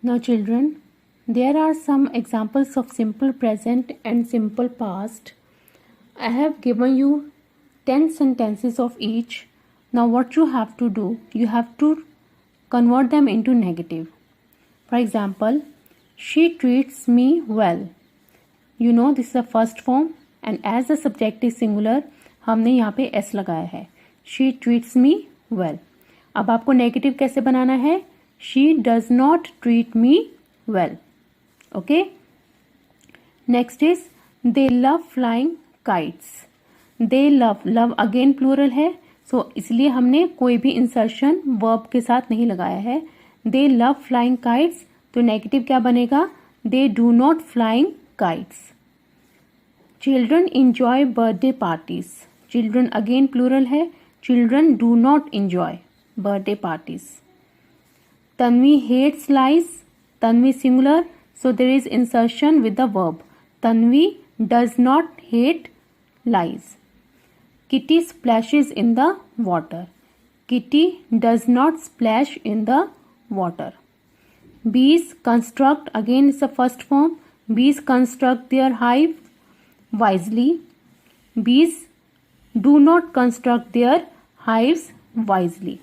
Now children, there are some examples of simple present and simple past. I have given you 10 sentences of each. Now what you have to do, you have to convert them into negative. For example, she treats me well. You know this is the first form and as the subject is singular, हमने यहाँ पे s लगाया है. She treats me well. अब आपको negative कैसे बनाना है? She does not treat me well. Okay. Next is they love flying kites. They love again plural है, so इसलिए हमने कोई भी इंसर्शन वर्ब के साथ नहीं लगाया है. They love flying kites, तो नेगेटिव क्या बनेगा? They do not flying kites. Children enjoy birthday parties. Children again plural है. Children do not enjoy birthday parties. Tanvi hates lies. Tanvi singular, so there is insertion with the verb. Tanvi does not hate lies. Kitty splashes in the water. Kitty does not splash in the water. Bees construct, again is the first form. Bees construct their hive wisely. Bees do not construct their hives wisely.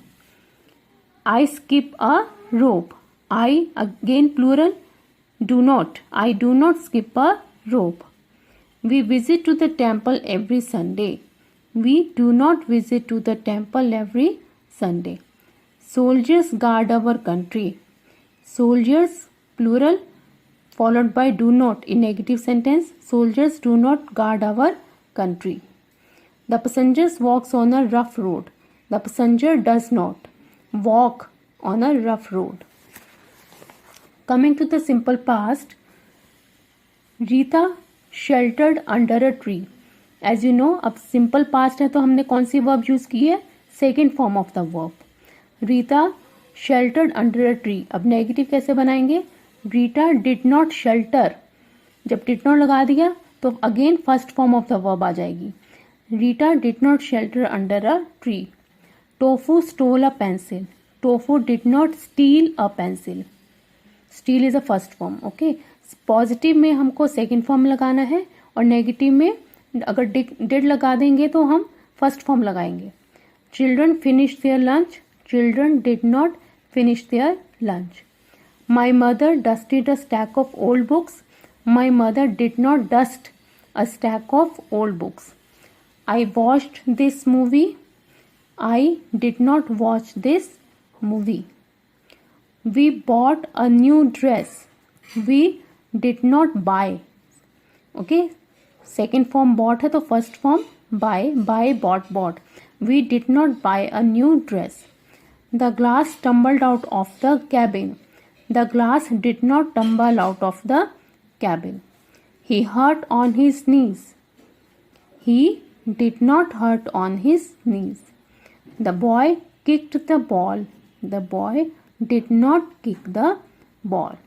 I skip a rope. I again plural. Do not. I do not skip a rope. We visit to the temple every Sunday. We do not visit to the temple every Sunday. Soldiers guard our country. Soldiers plural followed by do not in negative sentence. Soldiers do not guard our country. The passenger walks on a rough road. The passenger does not walk on a rough road. Coming to the simple past, Rita sheltered under a tree. As you know, अब simple past है तो हमने कौन सी verb use की है? Second form of the verb. Rita sheltered under a tree. अब negative कैसे बनाएंगे? Rita did not shelter. जब did not लगा दिया तो again first form of the verb आ जाएगी. Rita did not shelter under a tree. Tofu stole a pencil. Tofu did not steal a pencil. Steal is a first form. Okay. Positive में हमको second form लगाना है और negative में अगर did लगा देंगे तो हम फर्स्ट फॉर्म लगाएंगे. Children finish there lunch. Children did not finish there lunch. My mother dusted a stack of old books. My mother did not dust a stack of old books. I watched this movie. I did not watch this movie. We bought a new dress. We did not buy. Okay. Second form bought है तो first form buy. Buy, bought. We did not buy a new dress. The glass tumbled out of the cabin. The glass did not tumble out of the cabin. He hurt on his knees. He did not hurt on his knees. The boy kicked the ball. The boy did not kick the ball.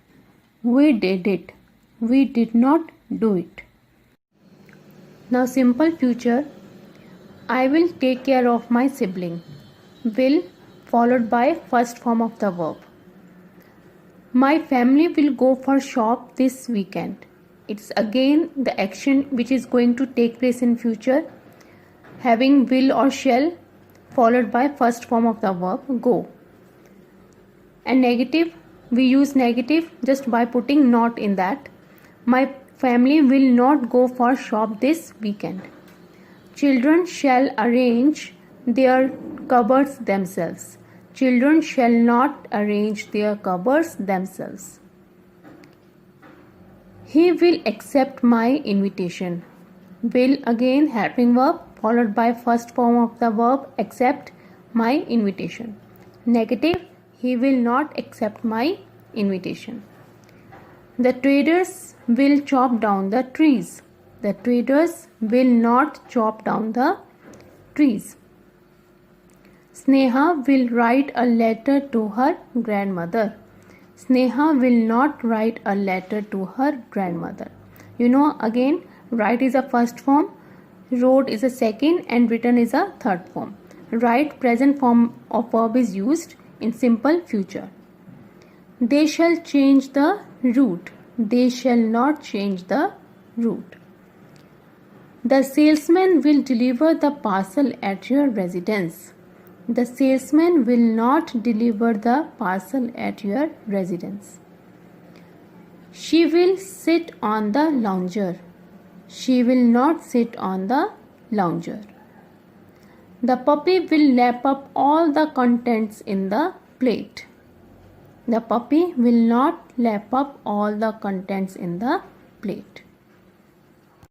We did it. We did not do it. Now simple future. I will take care of my sibling. Will followed by first form of the verb. My family will go for shop this weekend. It's again the action which is going to take place in future, having will or shall followed by first form of the verb go. And negative, we use negative just by putting not in that. My family will not go for shop this weekend. Children shall arrange their cupboards themselves. Children shall not arrange their cupboards themselves. He will accept my invitation. Will again helping verb followed by first form of the verb accept my invitation. Negative, he will not accept my invitation. The traders will chop down the trees. The traders will not chop down the trees. Sneha will write a letter to her grandmother. Sneha will not write a letter to her grandmother. You know, again, write is a first form, wrote is a second, and written is a third form. Write present form of verb is used in simple future. They shall change the route. They shall not change the route. The salesman will deliver the parcel at your residence. The salesman will not deliver the parcel at your residence. She will sit on the lounger. She will not sit on the lounger. The puppy will lap up all the contents in the plate. The puppy will not lap up all the contents in the plate.